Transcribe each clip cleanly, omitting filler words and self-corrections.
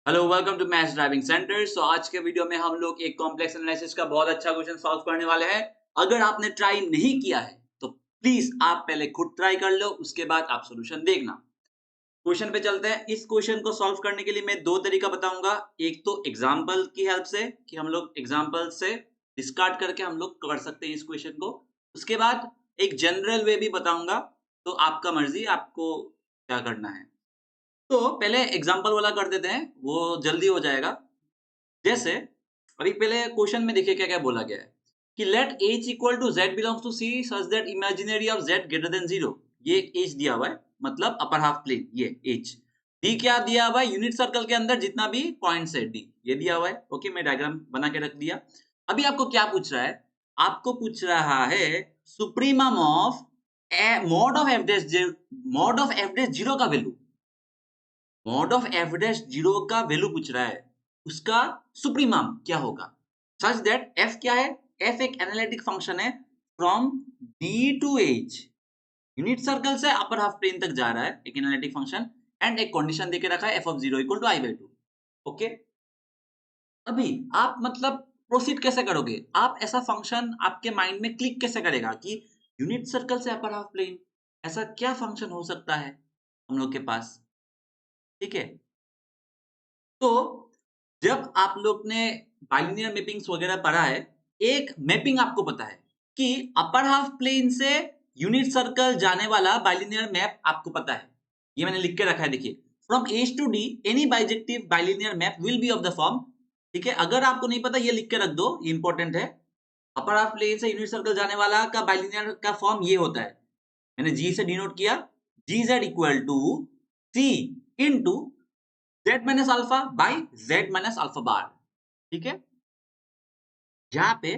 Hello welcome to maths driving centre. So आज के video में हम लोग एक कॉम्प्लेक्स एनालिसिस का बहुत अच्छा क्वेश्चन सॉल्व करने वाले हैं। अगर आपने ट्राई नहीं किया है तो प्लीज आप पहले खुद ट्राई कर लो, उसके बाद आप सॉल्यूशन देखना। क्वेश्चन पे चलते हैं। इस क्वेश्चन को सॉल्व करने के लिए मैं दो तरीका बताऊंगा। एक तो एग्जाम्पल की हेल्प से कि हम लोग एग्जाम्पल से डिस्कार्ड करके हम लोग कर सकते हैं इस क्वेश्चन को। उसके बाद एक जनरल वे भी बताऊंगा, तो आपका मर्जी आपको क्या करना है। तो पहले एग्जांपल वाला कर देते हैं, वो जल्दी हो जाएगा। जैसे अभी पहले क्वेश्चन में देखिए क्या-क्या बोला गया है कि let h equal to z belongs to c such that imaginary of z greater than 0। ये h दिया हुआ है, मतलब अपर हाफ प्लेन ये h। d क्या दिया हुआ है, यूनिट सर्कल के अंदर जितना भी पॉइंट्स है d ये दिया हुआ है। ओके, मैं डायग्राम बना के रख दिया। अभी आपको क्या पूछ रहा है, आपको पूछ रहा है supremum of mod of f dash 0 का value. Mod of F dash zero का वैल्यू पूछ रहा है, उसका सुप्रीमम क्या होगा। सच दैट एफ क्या है, एफ एक एनालिटिक फंक्शन है from D to H. Unit circle से अपर हाफ प्लेन तक जा रहा है एक एनालिटिक फंक्शन, एंड एक कंडीशन देके रखा है F of zero equal to I by two. Okay, अभी आप मतलब प्रोसीड कैसे करोगे, आप ऐसा फंक्शन आपके माइंड में क्लिक कैसे करेगा कि यूनिट सर्कल से अपर हाफ प्लेन, ऐसा क्या फंक्शन हो सकता है हम लोग के पास। ठीक है, तो जब आप लोग ने बाइलिनियर मैपिंग्स वगैरह पढ़ा है, एक मैपिंग आपको पता है कि अपर हाफ प्लेन से यूनिट सर्कल जाने वाला बाइलिनियर मैप आपको पता है। ये मैंने लिख के रखा है, देखिए from H to D any bijective bilinear map will be of the form. ठीक है, अगर आपको नहीं पता ये लिख के रख दो, ये इंपॉर्टेंट है। अपर हाफ प्लेन से यूनिट सर्कल जाने वाला का बाइलिनियर का फॉर्म ये होता है, मैंने जी से डिनोट किया, G Z equal to C into z minus alpha by z minus alpha bar. ठीक है, जहां पे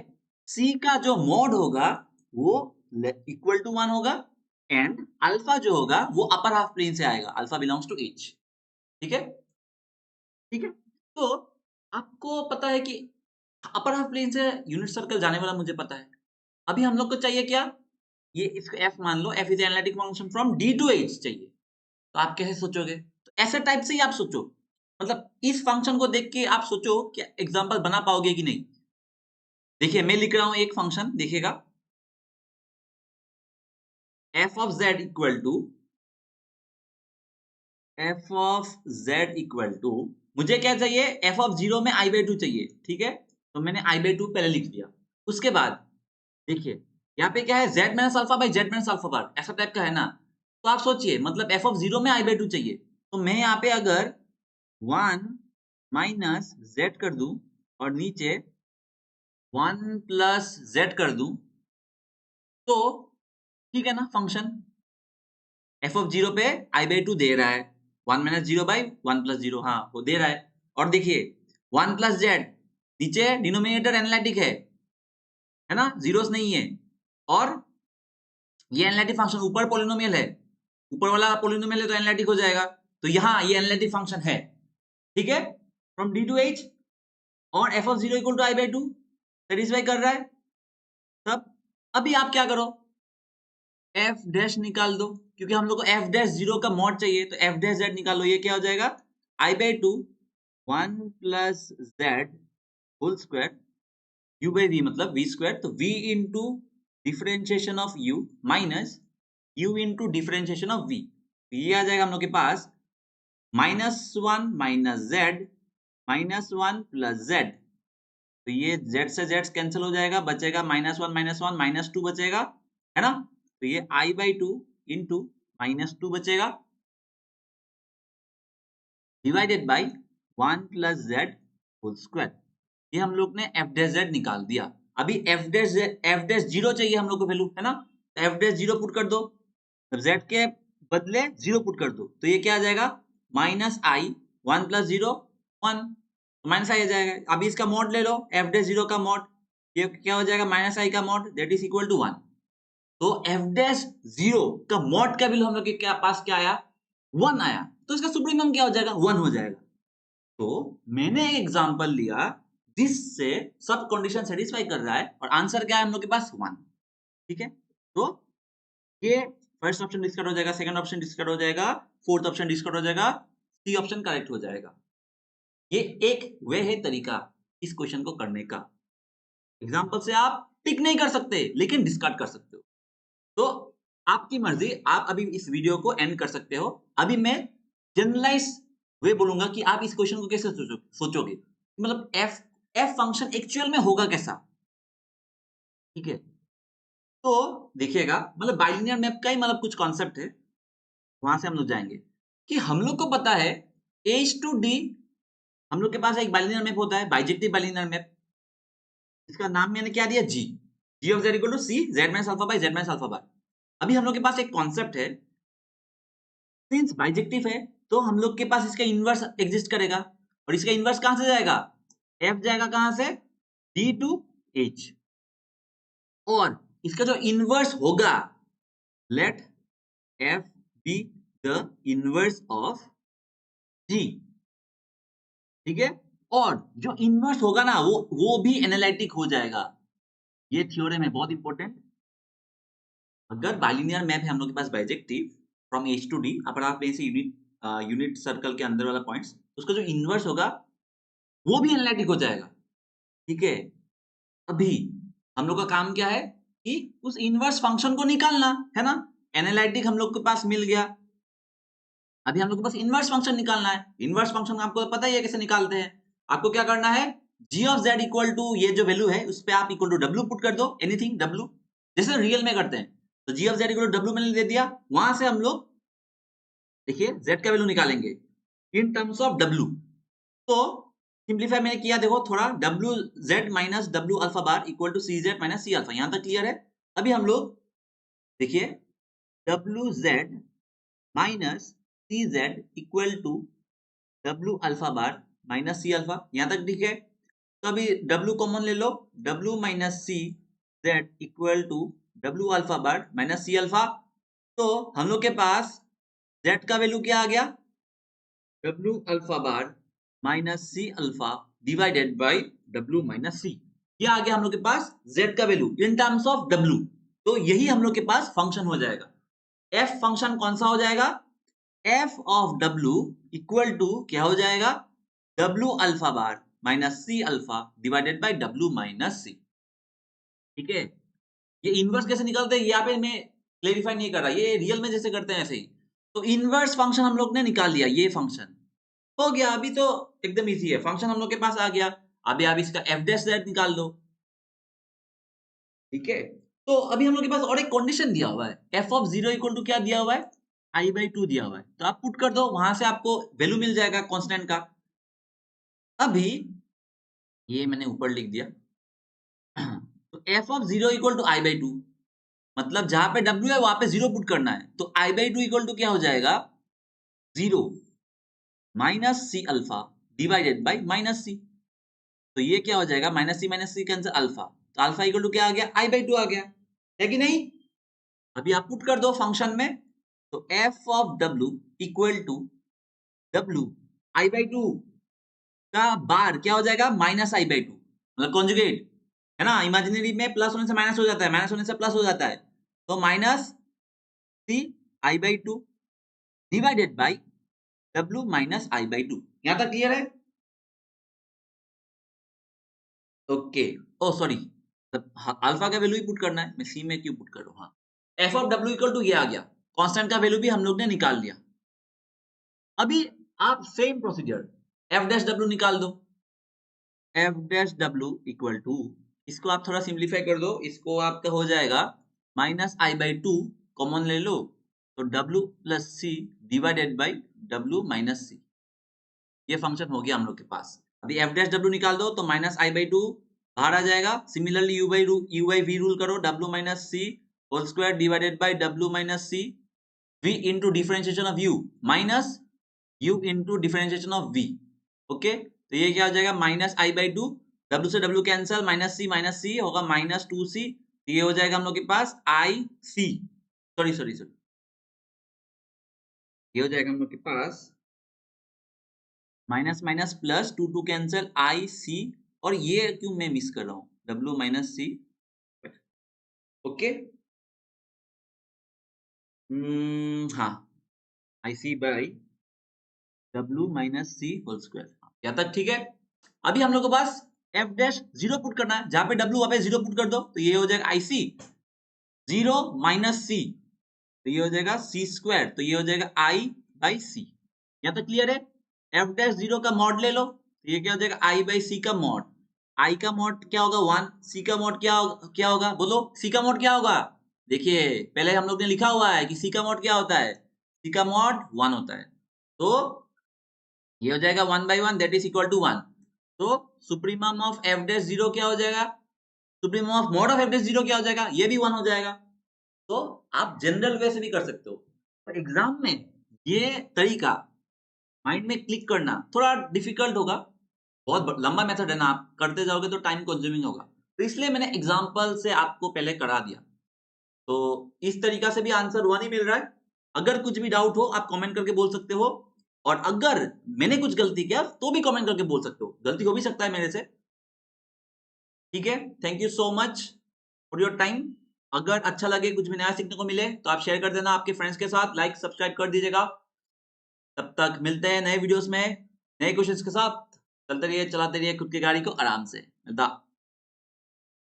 c का जो मॉड होगा वो इक्वल टू 1 होगा, एंड अल्फा जो होगा वो अपर हाफ प्लेन से आएगा, अल्फा बिलोंग्स टू h। ठीक है, ठीक है, तो आपको पता है कि अपर हाफ प्लेन से यूनिट सर्कल जाने वाला मुझे पता है। अभी हम लोग को चाहिए क्या, ये इसको f मान लो, f is analytic function from d to h चाहिए। तो आप कैसे सोचोगे, तो ऐसे टाइप से ही आप सोचो, मतलब इस फंक्शन को देख के आप सोचो कि एग्जांपल बना पाओगे कि नहीं। देखिए मैं लिख रहा हूं एक फंक्शन, देखिएगा f of z equal to मुझे क्या चाहिए, f ऑफ जीरो में i बाई टू चाहिए। ठीक है, तो मैंने i बाई टू पहले लिख दिया। उसके बाद देखिए यहाँ पे क्या है, z minus alpha by z minus alpha बार, ऐसा टाइप का है ना। तो आप सोचिए, मतलब f ऑफ जीरो में i बाई टू चाहिए, तो मैं यहाँ पे अगर 1 माइनस z कर दूं और नीचे 1 प्लस z कर दूं, तो ठीक है ना, फंक्शन एफ ऑफ जीरो पे आई बाई टू दे रहा है, 1 - 0/1 + 0, हाँ वो दे रहा है। और देखिए 1 प्लस जेड, नीचे डिनोमिनेटर एनालिटिक है ना, जीरोस नहीं है। और ये एनालिटिक फंक्शन ऊपर पोलिनोमियल है, ऊपर वाला पोलिनोमियल है तो एनालिटिक हो जाएगा। तो यहाँ ये एनालिटिक फंक्शन है। ठीक है, फ्रॉम डी टू एच, और F of zero equal to I by two satisfy कर रहा है। तब अभी आप क्या करो, एफ डैश निकाल दो, क्योंकि हम लोग को एफ डैश जीरो का मॉड चाहिए, तो एफ डैश जेड निकालो। ये क्या हो जाएगा, I by two 1 plus Z whole square, U by V मतलब वी स्क्वायर, तो V into differentiation of U minus U into differentiation of V. ये आ जाएगा हम लोग के पास -1 minus Z minus 1 plus Z. तो ये z से z कैंसिल हो जाएगा, बचेगा -1 - 1 -2 बचेगा, है ना। तो ये i बाई टू इंटू -2 बचेगा, divided by 1 plus Z whole square. ये हम लोग ने एफ डैश जेड निकाल दिया। अभी एफ डैश जीरो चाहिए हम लोग को वैल्यू, है ना। तो एफ डैश जीरो पुट कर दो, तब जेड के बदले जीरो पुट कर दो, तो ये क्या आ जाएगा, -i 1 + 0 1, माइनस आई आ जाएगा। अभी इसका मॉड ले लो, एफ डैश जीरो का मॉड, ये क्या हो जाएगा, -i का mod, that is equal to 1। तो एफ डैश जीरो का मॉड का वैल्यू हम लोग के क्या पास क्या आया, 1 आया, तो इसका सुप्रीमम क्या हो जाएगा, 1 हो जाएगा। तो मैंने एक एग्जांपल लिया जिससे सब कंडीशन सेटिस्फाई कर रहा है, और आंसर क्या है हम लोग के पास, 1। ठीक है, तो ये फर्स्ट ऑप्शन डिस्कार्ड हो जाएगा, सेकंड ऑप्शन डिस्कार्ड हो जाएगा, फोर्थ ऑप्शन डिस्कार्ड हो जाएगा, सी ऑप्शन करेक्ट हो जाएगा। ये एक वे है तरीका इस क्वेश्चन को करने का। एग्जाम्पल से आप टिक नहीं कर सकते लेकिन डिस्कार्ड कर सकते हो। तो आपकी मर्जी, आप अभी इस वीडियो को एंड कर सकते हो। अभी मैं जनरलाइज वे बोलूंगा कि आप इस क्वेश्चन को कैसे सोचोगे, मतलब एफ एफ फंक्शन एक्चुअल में होगा कैसा। ठीक है, तो देखिएगा, मतलब बाइलिनियर मैप का ही मतलब कुछ कॉन्सेप्ट है, वहां से हम लोग जाएंगे कि हम लोग को पता है एच टू डी, हम लोग के पास एक बाइलिनियर मैप होता है, बाइजेक्टिव बाइलिनियर मैप। इसका नाम मैंने क्या दिया, G. G of Z equal to C Z minus alpha by Z minus alpha bar. अभी हम लोग के पास एक कॉन्सेप्ट है, सिंस बाइजेक्टिव है तो हम लोग के पास इसका इनवर्स एग्जिस्ट करेगा, और इसका इनवर्स कहां से जाएगा, एफ जाएगा कहां से, डी टू एच, और इसका जो इनवर्स होगा, let F be the inverse of G. ठीक है, और जो इनवर्स होगा ना वो भी एनालिटिक हो जाएगा। ये थ्योरम है बहुत इंपॉर्टेंट। अगर बाइलिनियर मैप है हम लोग के पास bijective from H to D, अगर आप ऐसे यूनिट सर्कल के अंदर वाला पॉइंट्स, उसका जो इनवर्स होगा वो भी एनालिटिक हो जाएगा। ठीक है, अभी हम लोग का काम क्या है कि उस इनवर्स फंक्शन को निकालना है ना। एनालिटिक हम लोग के पास मिल गया, अभी हम लोग के पास इनवर्स फंक्शन निकालना है। इनवर्स फंक्शन आपको पता ही है कैसे निकालते हैं। आपको क्या करना है, g of z equal to ये जो वैल्यू है उस पे आप इक्वल टू w पुट कर दो, एनीथिंग w, जैसे रियल में करते हैं। तो g of z equal to w मैंने दे दिया, वहां से हम लोग देखिए z का वैल्यू निकालेंगे इन टर्म्स ऑफ w। तो सिंप्लीफाई मैंने किया, देखो थोड़ा, w z minus w alpha bar equal to c z minus c alpha, यहां तक क्लियर है। अभी हम लोग देखिए w z minus C Z equal to w alpha bar minus C alpha, यहां तक ठीक है। तो अभी w कॉमन ले लो, w minus C Z equal to w alpha bar minus C alpha. तो हम लोग के पास z का वैल्यू क्या आ गया, w alpha bar minus C alpha divided by w minus C. ये आ गया हम लोग के पास z का value in terms of w। तो यही हम लोग के पास फंक्शन हो जाएगा। f फंक्शन कौन सा हो जाएगा, f of w equal to क्या हो जाएगा, w alpha bar minus C alpha divided by w minus C. ठीक है, ये इनवर्स कैसे निकलते हैं यहाँ पे मैं क्लेरिफाई नहीं कर रहा, ये रियल में जैसे करते हैं ऐसे ही। तो इनवर्स फंक्शन हम लोग ने निकाल लिया, ये फंक्शन हो गया। अभी तो एकदम इजी है, फंक्शन हम लोग के पास आ गया। अभी आप इसका f डैश z निकाल दो। ठीक है, तो अभी हम लोग के पास और एक कंडीशन दिया हुआ है, f ऑफ 0 इक्वल टू क्या दिया हुआ है, i बाई 2 दिया हुआ है। तो आप पुट कर दो, वहां से आपको वैल्यू मिल जाएगा कांस्टेंट का। अभी ये मैंने ऊपर लिख दिया तो f of 0 equal to i by 2, मतलब जहां पे w है वहां पे 0 पुट करना है। तो i बाई 2 इक्वल टू क्या हो जाएगा, 0 minus C alpha divided by minus C. तो ये क्या हो जाएगा, माइनस सी कैंसिल अल्फा, तो अल्फा इक्वल टू क्या आ गया, i बाई 2 आ गया, है कि नहीं। अभी आप पुट कर दो फंक्शन में, तो f of w equal to w i by 2 का बार क्या हो जाएगा, माइनस आई बाई 2, मतलब कॉन्जुगेट है ना। इमेजिनरी में प्लस होने से माइनस हो जाता है, माइनस होने से प्लस हो जाता है। तो minus C I by 2 divided by w minus I by 2, यहां तक क्लियर है। ओके, ओ सॉरी, अल्फा का वैल्यू ही पुट करना है, मैं सी में क्यों पुट कर रहा हूं। हाँ, F of W equal to ये आ गया, कांस्टेंट का वैल्यू भी हम लोग ने निकाल लिया। अभी आप same procedure F dash W निकाल दो, F dash W equal to, इसको आप थोड़ा सिंप्लीफाई कर दो, इसको आपका हो जाएगा माइनस आई बाई 2 कॉमन ले लो, तो w plus C divided by w minus C. ये फंक्शन हो गया हम लोग के पास। अभी एफ डैश डब्ल्यू निकाल दो तो माइनस आई बाई 2 बाहर आ जाएगा। Similarly U by V rule करो, w minus C whole square divided by w minus C, v into differentiation of u minus u into differentiation of v। Okay, तो ये क्या हो जाएगा, माइनस आई बाई 2, w से w cancel, minus C होगा minus 2c, ये हो जाएगा हम लोग के पास I C, sorry sorry sorry, ये हो जाएगा हम लोग के पास माइनस माइनस प्लस 2 कैंसल आई सी, और ये क्यों मैं मिस कर रहा हूँ, w माइनस सी। ओके, हाँ, I C by w minus C whole square. यहाँ तक ठीक है। अभी हम लोग के पास एफ डैश जीरो पुट करना है, जहां पे डब्ल्यू वहां पे जीरो पुट कर दो, तो ये हो जाएगा आईसी जीरो माइनस सी, तो ये हो जाएगा सी स्क्वायर, तो ये हो जाएगा आई बाई सी। यहाँ तक क्लियर है। एफ डैश जीरो का मॉड ले लो, तो ये क्या हो जाएगा आई बाई सी का मॉड। आई का मॉड क्या होगा 1, सी का मॉड क्या होगा बोलो, सी का मॉड क्या होगा। देखिए पहले हम लोग ने लिखा हुआ है कि सी का मॉड क्या होता है, सी का मॉड 1 होता है, तो ये हो जाएगा 1 by 1 that is equal to 1। तो supremum of F dash zero क्या हो जाएगा, supremum of mod of F dash zero क्या हो जाएगा, ये भी 1 हो जाएगा। तो आप जनरल वे से भी कर सकते हो, पर एग्जाम में ये तरीका माइंड में क्लिक करना थोड़ा डिफिकल्ट होगा, बहुत लंबा मेथड है ना, आप करते जाओगे तो टाइम कंज्यूमिंग होगा, तो इसलिए मैंने एग्जाम्पल से आपको पहले करा दिया। तो इस तरीका से भी आंसर 1 ही मिल रहा है। अगर कुछ भी डाउट हो आप कमेंट करके बोल सकते हो, और अगर मैंने कुछ गलती किया तो भी कमेंट करके बोल सकते हो, गलती हो भी सकता है मेरे से। ठीक है, thank you so much for your time. अगर अच्छा लगे, कुछ भी नया सीखने को मिले तो आप शेयर कर देना आपके फ्रेंड्स के साथ, लाइक सब्सक्राइब कर दीजिएगा। तब तक मिलते हैं नए वीडियोस में नए क्वेश्चंस के साथ। चलते रहिए, चलाते रहिए खुद की गाड़ी को आराम से। मिलता